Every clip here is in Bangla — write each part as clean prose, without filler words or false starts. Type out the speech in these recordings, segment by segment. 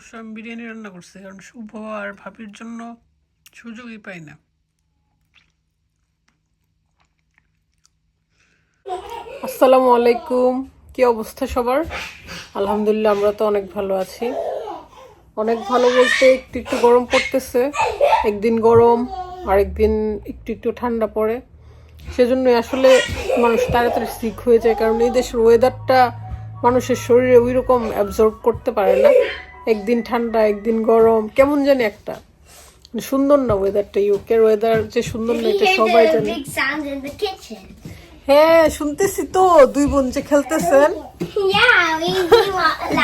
অবশ্য আমি বিরিয়ানি রান্না করছি, কারণ শুভ আর ভাবির জন্য সুযোগই পাই না। আসসালামু আলাইকুম, কি অবস্থা সবার? আলহামদুলিল্লাহ, আমরা তো অনেক ভালো আছি। অনেক ভালো বলতে একটু একটু গরম পড়তেছে, একদিন গরম আর একদিন একটু একটু ঠান্ডা পড়ে। সেজন্যই আসলে মানুষ তাড়াতাড়ি সিক হয়ে যায়, কারণ এই দেশের ওয়েদারটা মানুষের শরীরে ওই রকম অ্যাবজর্ব করতে পারে না। একদিন ঠান্ডা একদিন গরম, কেমন জানি একটা সুন্দর না ওয়েদারটা। ইউকের ওয়েদার যে সুন্দর না এটা সবাই জানে। হ্যাঁ শুনতেছি তো, দুই বোন যে খেলতেছেন।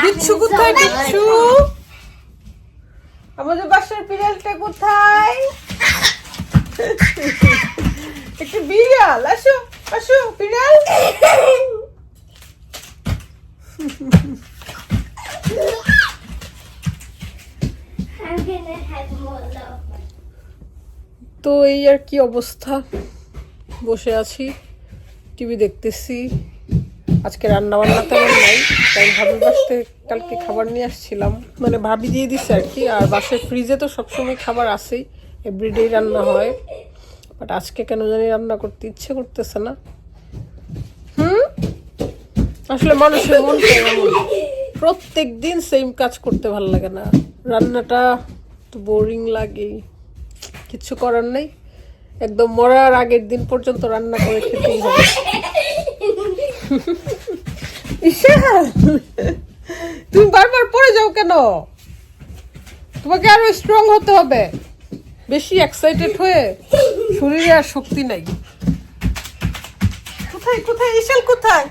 বিচ্ছু কোথায়? বিচ্ছু, আমাদের বাসার বিড়ালটা কোথায়? একটা বিড়াল, আসো আসো বিড়াল। তো এই আর কি অবস্থা, বসে আছি, টিভি দেখতেছি। আজকে রান্না বান্না তেমন নাই, তাই ভাবির বাসতে কালকে খাবার নিয়ে আসছিলাম, মানে ভাবি দিয়ে দিচ্ছে আর কি। আর বাসার ফ্রিজে তো সবসময় খাবার আসেই, এভরিডেই রান্না হয়। বাট আজকে কেন জানি রান্না করতে ইচ্ছে করতেছে না। আসলে মানুষের মনটা এমন, প্রত্যেক দিন সেম কাজ করতে ভালো লাগে না, রান্নাটা তো বোরিং লাগে। কিছু করার নেই, একদম মরার আগের দিন পর্যন্ত রান্না করে খেতেই হবে। ঈশান, তুমি বারবার পড়ে যাও কেন? তোমাকে আরো স্ট্রং হতে হবে। বেশি এক্সাইটেড হয়ে শরীরে আর শক্তি নাই। কোথায় কোথায় ঈশান কোথায়?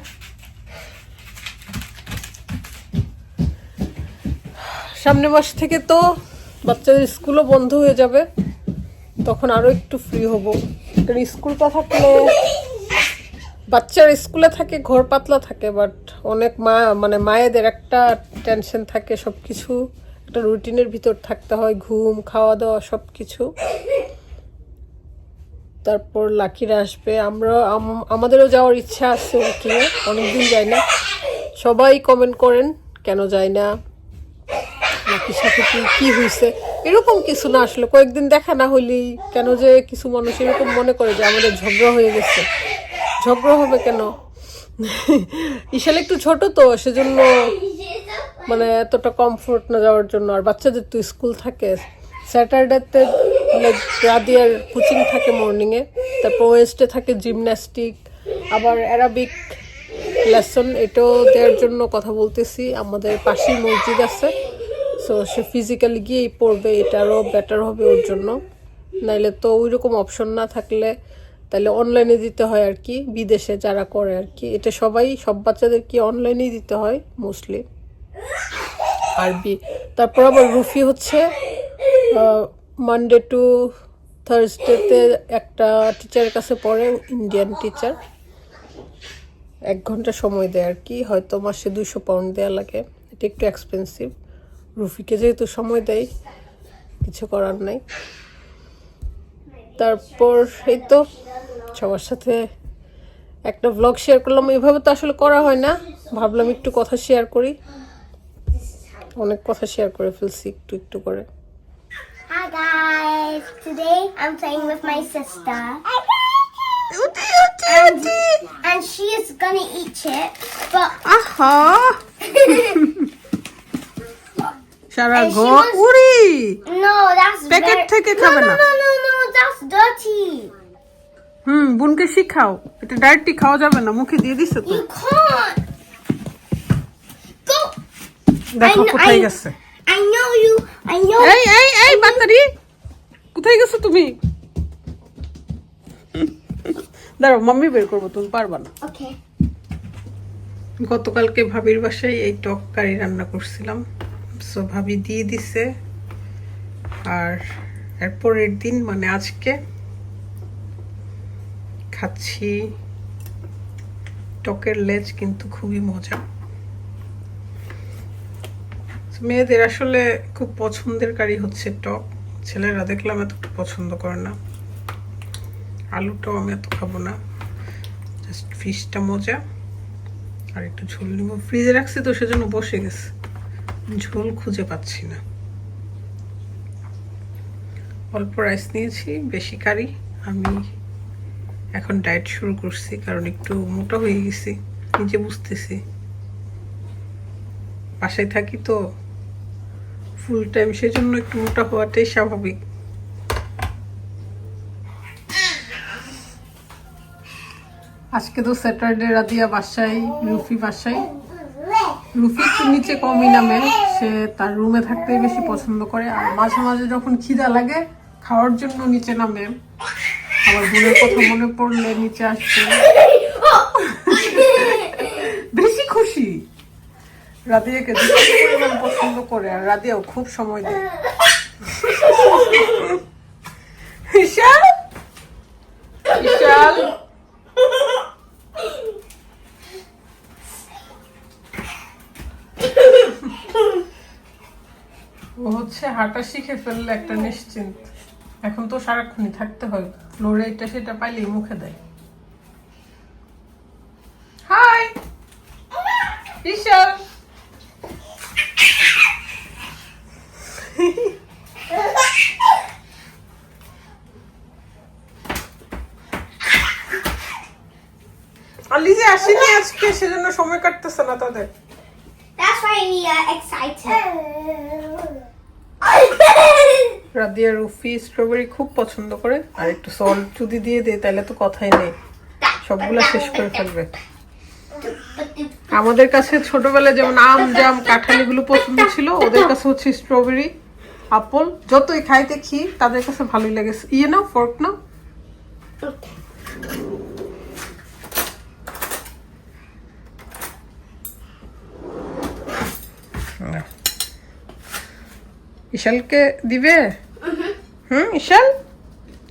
সামনে মাস থেকে তো বাচ্চাদের স্কুলও বন্ধ হয়ে যাবে, তখন আরো একটু ফ্রি হব। কারণ স্কুলটা থাকলে, বাচ্চার স্কুলে থাকে ঘর পাতলা থাকে, বাট অনেক মানে মায়েদের একটা টেনশন থাকে, সব কিছু একটা রুটিনের ভিতর থাকতে হয়, ঘুম খাওয়া দাওয়া সব কিছু। তারপর লাকিরা আসবে, আমাদেরও যাওয়ার ইচ্ছা আছে ওকে, অনেকদিন যাই না। সবাই কমেন্ট করেন কেন যায় না, লাকির সাথে কি হয়েছে। এরকম কিছু না, আসলে কয়েকদিন দেখা না হইলেই কেন যে কিছু মানুষ এরকম মনে করে যে আমাদের ঝগড়া হয়ে গেছে। ঝগড়া হবে কেন? ঈশান একটু ছোট তো, সেজন্য মানে এতটা কমফোর্ট না যাওয়ার জন্য। আর বাচ্চাদের তো স্কুল থাকে, স্যাটারডেতে রাদিয়ার কোচিং থাকে মর্নিংয়ে, তারপর ওয়েস্টে থাকে জিমন্যাস্টিক, আবার অ্যারাবিক লেসন, এটাও দেওয়ার জন্য কথা বলতেছি। আমাদের পাশেই মসজিদ আছে, সো সে ফিজিক্যালি গিয়েই পড়বে, এটা আরও বেটার হবে ওর জন্য। নাইলে তো ওই রকম অপশন না থাকলে তাহলে অনলাইনে দিতে হয় আর কি, বিদেশে যারা করে আর কি। এটা সব বাচ্চাদের কি অনলাইনেই দিতে হয় মোস্টলি, আরবি। তারপর আবার রুফি হচ্ছে মানডে টু থার্সডেতে একটা টিচারের কাছে পড়ে, ইন্ডিয়ান টিচার। 1 ঘন্টা সময় দেয় আর কি, হয়তো মাসে 200 পাউন্ড দেওয়া লাগে, এটা একটু এক্সপেন্সিভ। রুফিকে যেহেতু সময় দেয়, কিছু করার নাই। তারপর এই তো সবার সাথে একটা ব্লগ শেয়ার করলাম। এইভাবে তো আসলে করা হয় না, ভাবলাম একটু কথা শেয়ার করি। অনেক কথা শেয়ার করে ফেলছি একটু একটু করে। Hi guys, today I'm playing with my sister. And she is gonna eat it, but Sara And she ঘর wants- উড়ি, no, that's প্যাকেট very- থেকে no, খাবে no, না। no, no, no, that's dirty. বোনকে শিখাও, এটা ডাইরেক্টলি খাওয়া যাবে না, মুখে দিয়ে দিছে তো। You can't. Go. দেখো I- কোথায় I- গেছে। I know you. I know. এই বাতারি, কোথায় গেছো তুমি? দাঁড়াও, মাম্মি বের করবো, তুমি পারবা না। Okay. গতকালকে ভাবির বাসায় এই টক কারি রান্না করছিলাম, সো ভাবি দিয়ে দিছে। আর এরপরের দিন মানে আজকে খাচ্ছি টকের লেজ, কিন্তু খুবই মজা। মেয়েদের আসলে খুব পছন্দের কারি হচ্ছে টক, ছেলেরা দেখলাম এতটা পছন্দ করে না। আলুটাও আমি এত খাবো না, জাস্ট ফিশটা মজা। আর একটু ঝোল নিব, ফ্রিজে রাখছি তো সেজন্য বসে গেছে। ঝোল খুঁজে পাচ্ছি না। অল্প রাইস নিয়েছি, বেশি কারি। আমি এখন ডায়েট শুরু করছি কারণ একটু মোটা হয়ে গেছি, নিজে বুঝতেছি। বাসায় থাকি তো ফুল টাইম, সেজন্য একটু মোটা হওয়াটাই স্বাভাবিক। আজকে তো স্যাটারডে, রাদিয়া বাসায়, রুফি বাসায়। রুফি একটু নিচে কমই নামে, সে তার রুমে থাকতেই বেশি পছন্দ করে। আর মাঝে মাঝে যখন খিদা লাগে খাওয়ার জন্য নিচে নামে। আমার বোনের কথা মনে পড়লে নিচে আসছে। বেশি খুশি, রাদিয়াকে বেশি পরিমাণ পছন্দ করে, আর রাদিয়াও খুব সময় দেয়। বিশাল বিশাল ও হচ্ছে হাঁটা শিখে ফেললে একটা নিশ্চিন্ত। এখন তো সারাক্ষণই থাকতে হয়, ফ্লোরে এটা সেটা পাইলেই মুখে দেয়। হাই বিশাল। আলি যে আসেনি আজকে, সেজন্য সময় কাটতেছে না তাদের। That's why we are excited. Radia রুফি strawberry খুব পছন্দ করে, আর একটু সল্ট যদি দিয়ে দেয় তাহলে তো কথাই নেই, সবগুলা শেষ করে ফেলবে। আমাদের কাছে ছোটবেলায় যেমন আম, জাম, কাঁঠাল এগুলো পছন্দ ছিল, ওদের কাছে হচ্ছে স্ট্রবেরি, আপেল। যতই খাই দেখি তাদের কাছে ভালোই লাগে। ইয়ে নাও, ফর্ক নাও। ইশালকে দিবে? ইশাল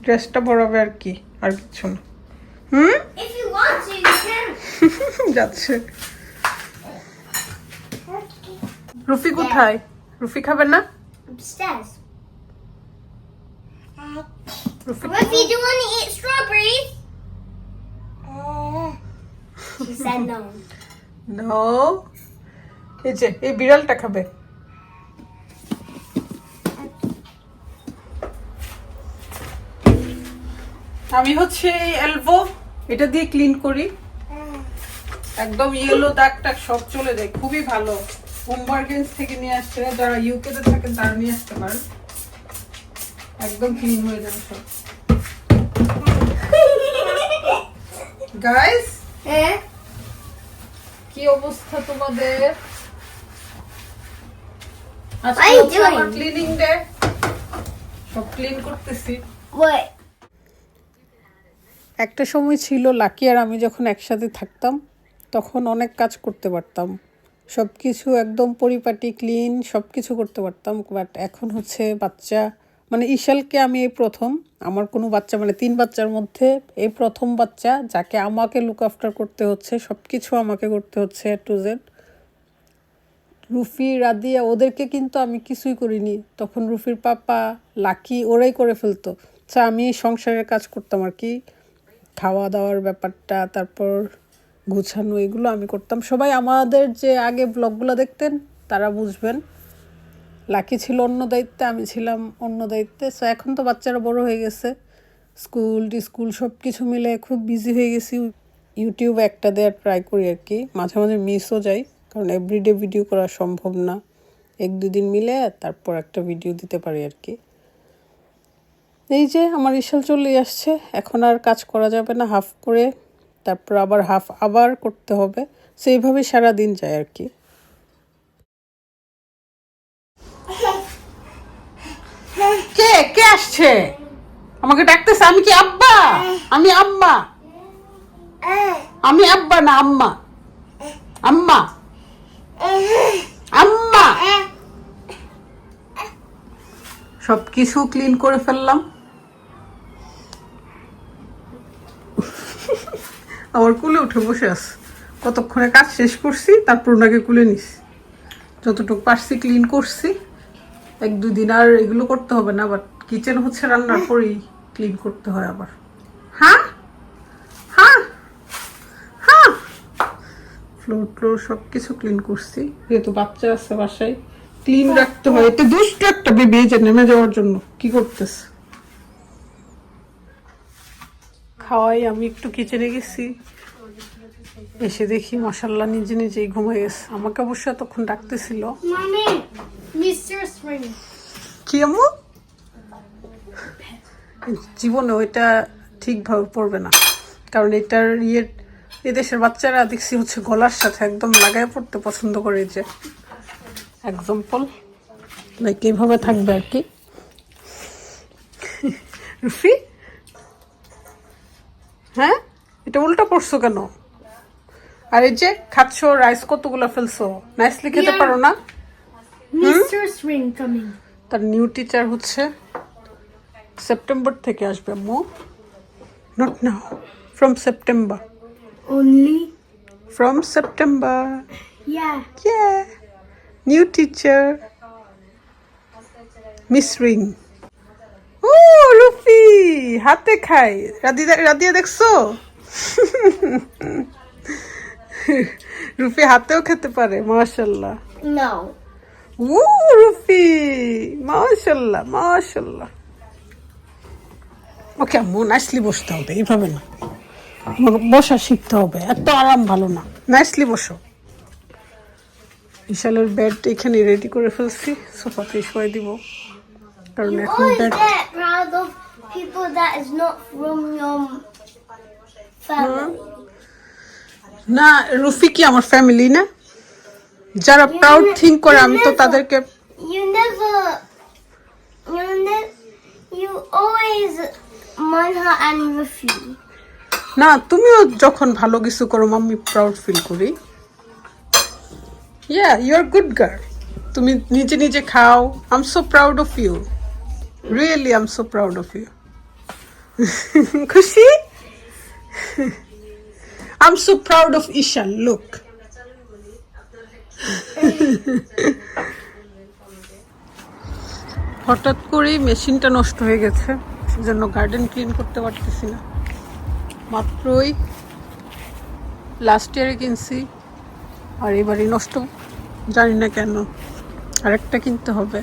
ড্রেসটা পরাবে আর কি, আর কিছু না। If you want to, you can. যাচ্ছে। রুফি কোথায়? রুফি খাবে না? Upstairs. রুফি Ruffy, do you want to eat strawberries? She said no. No. এই যে এই বিড়ালটা খাবে। আমি হচ্ছে এই এলবো এটা দিয়ে ক্লিন করি, একদম ইয়েলো দাগ টাগ সব চলে যায়। খুবই ভালো, হোমবার্গেন্স থেকে নিয়ে আসছে, যারা ইউকে তে থাকেন তারা নিয়ে আসতে পারেন, একদম ক্লিন হয়ে যাবে সব। গাইস, কি অবস্থা তোমাদের? আজকে What are you হচ্ছে আমার doing? ক্লিনিং ডে, সব ক্লিন করতেছি। What? একটা সময় ছিল লাকি আর আমি যখন একসাথে থাকতাম তখন অনেক কাজ করতে পারতাম, সব কিছু একদম পরিপাটি ক্লিন সব কিছু করতে পারতাম। বাট এখন হচ্ছে বাচ্চা, মানে ইশালকে আমি এই প্রথম, আমার কোনো বাচ্চা মানে 3 বাচ্চার মধ্যে এই প্রথম বাচ্চা যাকে আমাকে লুক আফটার করতে হচ্ছে, সব কিছু আমাকে করতে হচ্ছে টু জেড। রুফি, রাদিয়া ওদেরকে কিন্তু আমি কিছুই করিনি, তখন রুফির পাপা, লাকি ওরাই করে ফেলতো। আচ্ছা, আমি সংসারের কাজ করতাম আর কি, খাওয়া দাওয়ার ব্যাপারটা, তারপর গুছানো, এগুলো আমি করতাম। সবাই আমাদের যে আগে ব্লগগুলো দেখতেন তারা বুঝবেন। লাকি ছিল অন্য দায়িত্বে, আমি ছিলাম অন্য দায়িত্বে। সো এখন তো বাচ্চারা বড় হয়ে গেছে, স্কুল সব কিছু মিলে খুব বিজি হয়ে গেছি। ইউটিউবে একটা দেওয়ার ট্রাই করি আর কি, মাঝে মাঝে মিসও যাই কারণ এভরিডে ভিডিও করা সম্ভব না। 1-2 দিন মিলে তারপর একটা ভিডিও দিতে পারি আর কি। এই যে আমার ইশাল চলে আসছে, এখন আর কাজ করা যাবে না, হাফ করে তারপর আবার হাফ আবার করতে হবে, সেইভাবে সারা দিন যায় আর কি। কে কে আসছে আমাকে ডাকতেছে? আমি কি আব্বা? আমি আম্মা, আমি আব্বা না আম্মা। আম্মা আম্মা। সব কিছু ক্লিন করে ফেললাম, আবার কুলে উঠে বসে আছে। কতক্ষণে কাজ শেষ করছি, তারপর ওনাকে কুলে নিছি। যতটুকু পারছি ক্লিন করছি, 1-2 দিন আর এগুলো করতে হবে না। বাট কিচেন হচ্ছে রান্নার পরেই ক্লিন করতে হয় আবার। হ্যাঁ হ্যাঁ হ্যাঁ, ফ্লোর সব কিছু ক্লিন করছি, যেহেতু বাচ্চা আছে বাসায়, ক্লিন রাখতে হয়। এটা দুষ্ট একটা বেবি, এই যে নেমে যাওয়ার জন্য কি করতেছে। খাওয়াই আমি একটু কিচেনে গেছি, এসে দেখি মাশাল্লাহ নিজে নিজেই ঘুমিয়ে গেছে। আমাকে অবশ্য এতক্ষণ ডাকতেছিল। Mommy, Mr. Spring. কি আম্মু? জীবনে ওইটা ঠিকভাবে পড়বে না, কারণ এটার এদেশের বাচ্চারা দেখছি হচ্ছে গলার সাথে একদম লাগায় পড়তে পছন্দ করে। এই যে এক্সাম্পল লাইক এইভাবে থাকবে আর কি। রুফি, হ্যাঁ এটা উল্টা পড়ছো কেন? আর এই যে খাচ্ছ, রাইস কতগুলো ফেলছো, নাইসলি খেতে পারো না? Mr. Spring coming. তার নিউ টিচার হচ্ছে সেপ্টেম্বর থেকে আসবে আম্মু। Not now, from September. Only? From September. Yeah. Yeah. New teacher. Miss Ring. Oh, রুফি হাতে খাই। রাদিয়া দেখছো? রুফি হাতেও খেতে পারে, মাশাআল্লাহ। No. ও রুফি, মাশাআল্লাহ মাশাআল্লাহ। ওকে আম্মু, নাইসলি বসতে হবে, এইভাবে না। বসা শিখতে হবে, এত আরাম ভালো না। নাইসলি বসো। বিশালের বেড এখানে রেডি করে ফেলছি, সোফাতে শোয়াই দিব, কারণ You এখন always bed get proud of people that is not from your family. না। রুফি কি আমার ফ্যামিলি না? যারা প্রাউড থিঙ্ক করে আমি তো তাদেরকে You always Manha and Rufi. না, তুমিও যখন ভালো কিছু করো মাম্মি প্রাউড ফিল করি। Yeah, you are good girl. তুমি নিজে নিজে খাও। I am so proud of you, really I am so proud of you. খুশি? I am so proud of Ishaan, look. হঠাৎ করেই মেশিনটা নষ্ট হয়ে গেছে, সেজন্য গার্ডেন ক্লিন করতে পারতেছি না। মাত্রই লাস্ট ইয়ারে কিনছি, আর এবারই নষ্ট, জানি না কেন। আরেকটা কিনতে হবে।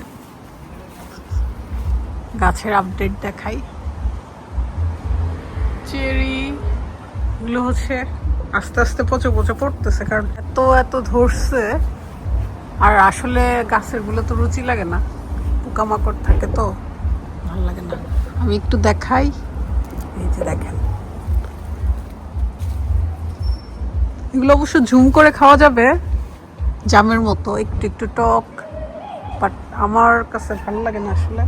গাছের আপডেট দেখাই। চেরি এগুলো হচ্ছে আস্তে আস্তে পচে পচে পড়তেছে, কারণ এত এত ধরছে। আর আসলে গাছের গুলো তো রুচি লাগে না, পোকামাকড় থাকে তো ভালো লাগে না। আমি একটু দেখাই, এই যে দেখেন, এগুলো অবশ্য ঝুম করে খাওয়া যাবে, জামের মতো একটু একটু টক, বাট আমার কাছে ভালো লাগে না আসলে।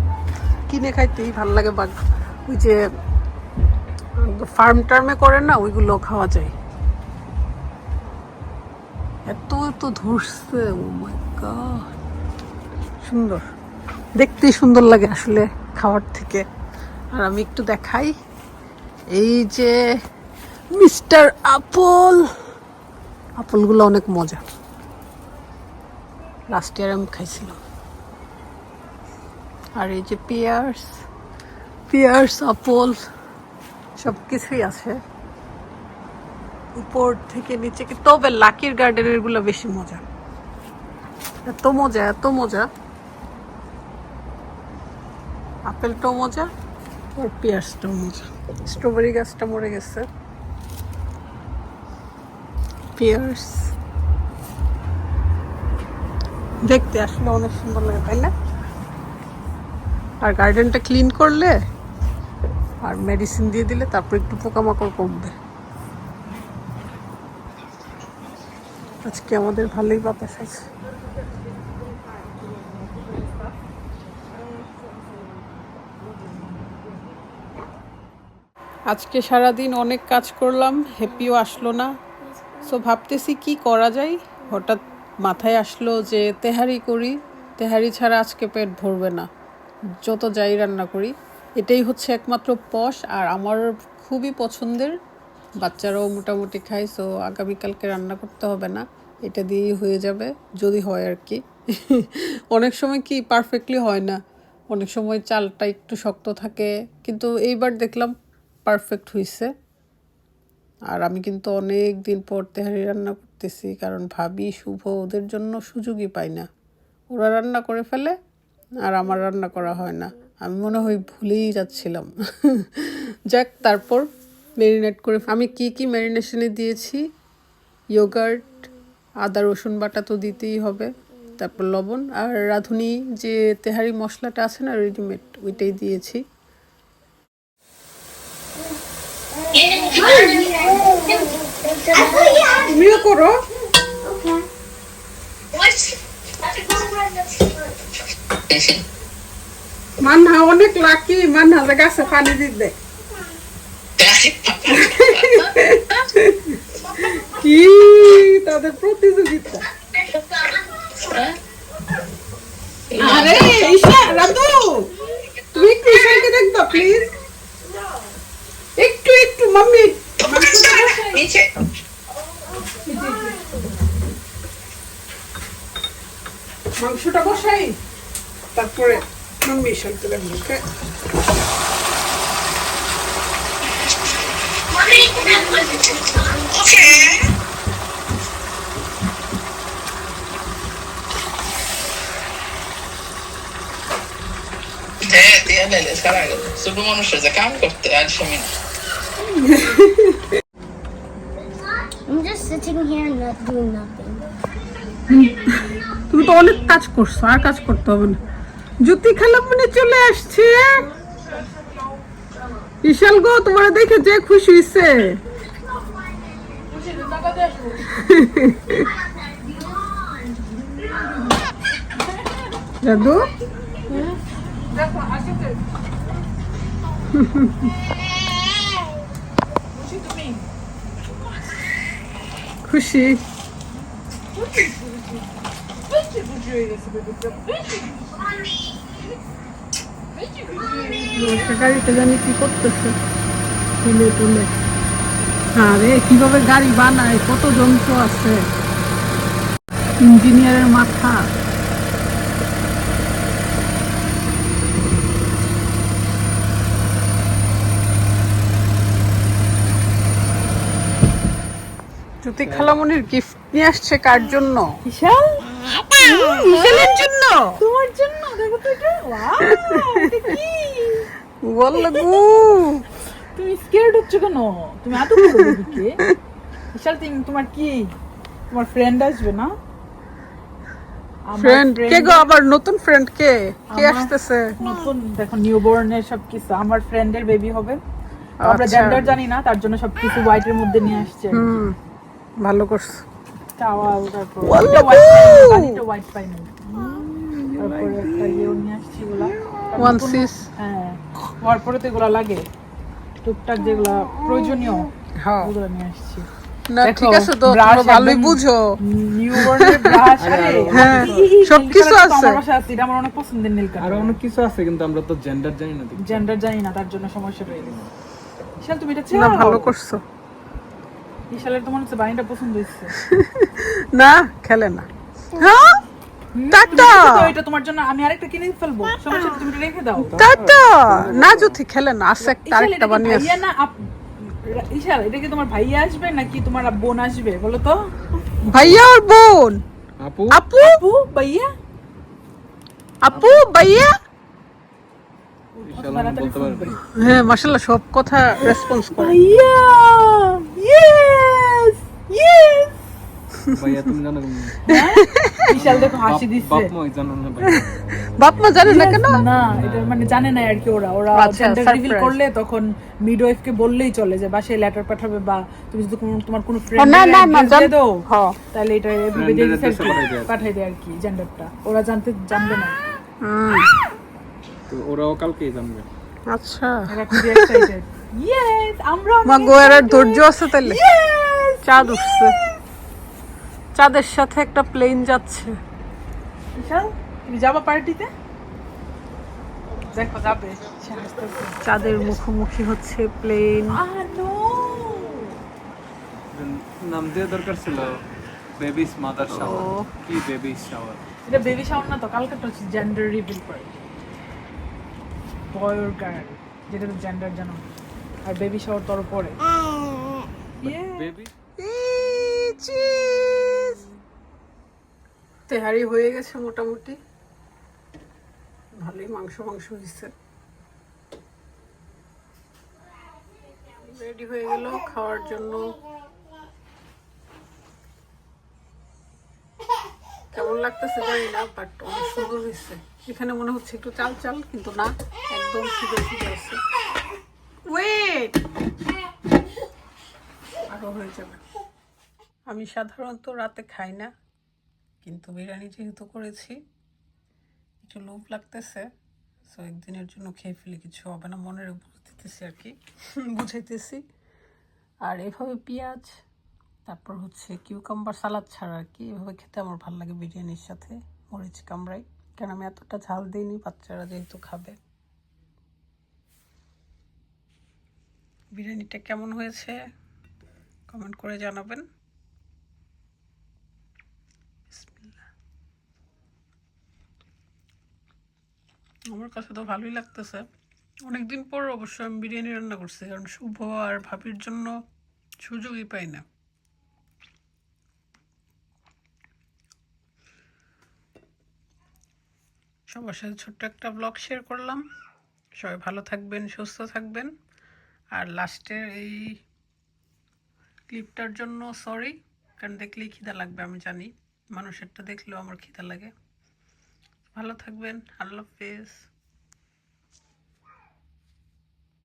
কিনে খাইতেই ভালো লাগে, বা ওই যে ফার্ম টার্মে করে না, ওইগুলো খাওয়া যায়। এত এত ধরছে, ও মাই গড, সুন্দর দেখতেই সুন্দর লাগে আসলে খাওয়ার থেকে। আর আমি একটু দেখাই, এই যে মিস্টার আপেল, আপেলগুলো অনেক মজা, লাস্ট ইয়ার আমি খাইছিলাম। আর এই যে পিয়ার্স আপেল সব কিছুই আছে, উপর থেকে নিচে। তবে লাকির গার্ডেনের গুলো বেশি মজা, এত মজা এত মজা। আপেলটাও মজা আর পিয়ার্সটাও মজা। স্ট্রবেরি গাছটা মরে গেছে। পিয়ার্স দেখতে আসলে অনেক সুন্দর লাগে, তাই না? আর গার্ডেনটা ক্লিন করলে আর মেডিসিন দিয়ে দিলে তারপর একটু পোকামাকড় কমবে। আজকে আমাদের ভালোই বাতাস আছে। আজকে সারাদিন অনেক কাজ করলাম, হ্যাপিও আসলো না। সো ভাবতেছি কি করা যায়। হঠাৎ মাথায় আসলো যে তেহারি করি, তেহারি ছাড়া আজকে পেট ভরবে না, যত যাই রান্না করি। এটাই হচ্ছে একমাত্র পশ, আর আমার খুবই পছন্দের, বাচ্চারাও মোটামুটি খায়। সো আগামীকালকে রান্না করতে হবে না, এটা দিয়েই হয়ে যাবে, যদি হয় আর কি। অনেক সময় কি পারফেক্টলি হয় না, অনেক সময় চালটা একটু শক্ত থাকে, কিন্তু এইবার দেখলাম পারফেক্ট হয়েছে। আর আমি কিন্তু অনেক দিন পর তেহারি রান্না করতেছি, কারণ ভাবি শুভ ওদের জন্য সুযোগই পাই না। ওরা রান্না করে ফেলে আর আমার রান্না করা হয় না। আমি মনে হয় ভুলেই যাচ্ছিলাম। যাক, তারপর ম্যারিনেট করে আমি কি ম্যারিনেশনে দিয়েছি, ইয়োগার্ট, আদা রসুন বাটা তো দিতেই হবে, তারপর লবণ, আর রাঁধুনি যে তেহারি মশলাটা আছে না রেডিমেড, ওইটাই দিয়েছি। তুমিও করো। মান্না অনেক লাকি, মান্না গাছে পানি দিতে। কি তাদের প্রতিযোগিতা! আরে ঈশা, রাধু, তুমি একটু ঈশাকে দেখবা প্লিজ, একটু মাম্মি। মাংসটা বসাই, তারপরে মাম্মি ঈশাকে দেখবো। Tiene le scarago. Subito non scese campo e alcemi. I'm just sitting here and not doing nothing. তুমি তো অনেক কাজ করছো, আর কাজ করতে হবে না। জ্যোতি খালা মনে চলে আসছে। বিশাল গো, তোমার দেখে যে খুশি হইছে। জাদু খুশি। গাড়িতে জানি কি করতেছে, তুলে। আরে কিভাবে গাড়ি বানায়, কত যন্ত্র আছে, ইঞ্জিনিয়ারের মাথা। জ্যোতি খালামণির গিফট নিয়ে আসছে কার জন্য? বিশাল, ঈশানের জন্য। তোমার জন্য। দেখো তো এটা, ওয়াও, এটা কি? বল গো, তুমি স্কেয়ার্ড হচ্ছ কেন? তুমি এত বড় বেবিকে। বিশাল, তোমার কি, তোমার ফ্রেন্ড আসবে না? ফ্রেন্ড কে গো? আবার নতুন ফ্রেন্ড কে আসতেছে? নতুন, দেখো নিউবর্নের সবকিছু আমার ফ্রেন্ডের বেবি হবে। আমরা জেন্ডার জানি না, তার জন্য সবকিছু হোয়াইটের মধ্যে নিয়ে আসছে। ভালো করছো। টাওয়াল, তারপর এটা হোয়াইট পাইনি, তারপরে একটা ইয়ে নিয়ে আসছি গুলা ওয়ান সিস। হ্যাঁ, হওয়ার পরে তো এগুলো লাগে টুকটাক যেগুলা প্রয়োজনীয়, হ্যাঁ ওগুলো নিয়ে আসছি। না, ঠিক আছে তো, তোমরা ভালোই বুঝো। নিউবর্নের ব্রাশ, হ্যাঁ, সবকিছু আছে। আমার বাসায় আছে, এটা আমার অনেক পছন্দের নীল কালার। আরো অনেক কিছু আছে, কিন্তু আমরা তো জেন্ডার জানি না। জেন্ডার জানি না, তার জন্য সমস্যা হয়ে গেছে। বিশাল, তুমি এটা না, চাও? ভালো করছো। বিশালের তো মনে হচ্ছে বানিটা পছন্দ হয়েছে। না, খেলে না। হ্যাঁ, টাটা। তো এটা তোমার জন্য আমি আরেকটা কিনে ফেলবো, সমস্যা নেই, তুমি এটা রেখে দাও। টাটা। না জ্যোতি, খেলে না, আছে একটা, ইশাল, আরেকটা এটা কি বানিয়ে ভাইয়া না ইশাল, এটা কি তোমার ভাইয়া আসবে নাকি তোমার বোন আসবে বলো তো? ভাইয়া আর বোন। আপু আপু আপু, ভাইয়া, আপু ভাইয়া। ইনশাআল্লাহ বলতে পারবে। হ্যাঁ, মাশাআল্লাহ, সব কথা রেসপন্স করে। ভাইয়া, ইয়েস ইয়েস। ভাইয়া তুমি জানো না? বিশাল দেখো হাসি দিচ্ছে। বাপ মা জানো না ভাইয়া? বাপ মা জানে না কেন? না, এটা মানে জানে না আর কি। ওরা আচ্ছা, জেন্ডার রিভিল surprise। করলে তখন মিডওয়াইফ কে বললেই চলে যে বাসায় লেটার পাঠাবে, বা তুমি যদি তোমার কোনো না, ফ্রেন্ড না, না, দিয়ে দাও, হ্যাঁ। তাহলে এটা এভাবে Friend দিয়ে এর address এ পাঠাই দেয়। পাঠাই দেয় আর কি, জেন্ডারটা ওরা জানবে না। তো ওরাও কালকেই জানবে। আচ্ছা, এরা খুবই এক্সাইটেড। ইয়েস, আমরা মা গোয়ের আর ধৈর্য আছে তাহলে। চাঁদ উঠছে, চাঁদের সাথে একটা প্লেন যাচ্ছে। বিশাল, তুমি যাবা পার্টিতে? দেখো যাবে, সে হাসতেছে। চাঁদের মুখোমুখি হচ্ছে প্লেন। নো, নাম দিয়ে দরকার ছিল বেবিস মাদার শাওয়ার। ও। কি বেবিস শাওয়ার? এটা বেবি শাওয়ার না তো, কালকে তো হচ্ছে জেন্ডার রিভিল পার্টি, বয় আর গার্ল, যেটা জেন্ডার জানো, আর বেবি শাওয়ার তোর পরে। Baby cheese. তেহারি হয়ে গেছে মোটামুটি, ভালোই মাংস হয়েছে। রেডি হয়ে গেল খাওয়ার জন্য। কেমন লাগতেছে জানি না, বাট অনেক সুন্দর হয়েছে। এখানে মনে হচ্ছে একটু চাল চাল, কিন্তু না, একদম সিধে আছে। ওয়েট, আরো হয়ে যাবে। আমি সাধারণত রাতে খাই না, কিন্তু বিরিয়ানি যেহেতু করেছি একটু লোভ লাগতেছে, সো একদিনের জন্য খেয়ে ফেলি, কিছু হবে না, মনের বুঝতেছি আর কি, বুঝাইতেছি। আর এভাবে পেঁয়াজ, তারপর হচ্ছে কিউকাম্বার সালাদ ছাড়া আর কি, এভাবে খেতে আমার ভালো লাগে বিরিয়ানির সাথে মরিচ কামড়াই, কারণ আমি এতটা ঝাল দিইনি, বাচ্চারা যেহেতু খাবে। বিরিয়ানিটা কেমন হয়েছে কমেন্ট করে জানাবেন। আমার কাছে তো ভালোই লাগতেছে। অনেকদিন পর অবশ্য আমি বিরিয়ানি রান্না করছি, কারণ শুভ আর ভাবির জন্য সুযোগই পাই না। সবার সাথে ছোট্ট একটা ব্লগ শেয়ার করলাম। সবাই ভালো থাকবেন, সুস্থ থাকবেন। আর লাস্টের এই ক্লিপটার জন্য সরি, কারণ দেখলেই খিদা লাগবে, আমি জানি মানুষেরটা দেখলেও আমার খিদা লাগে। ভালো থাকবেন, আল্লাহ হাফেজ।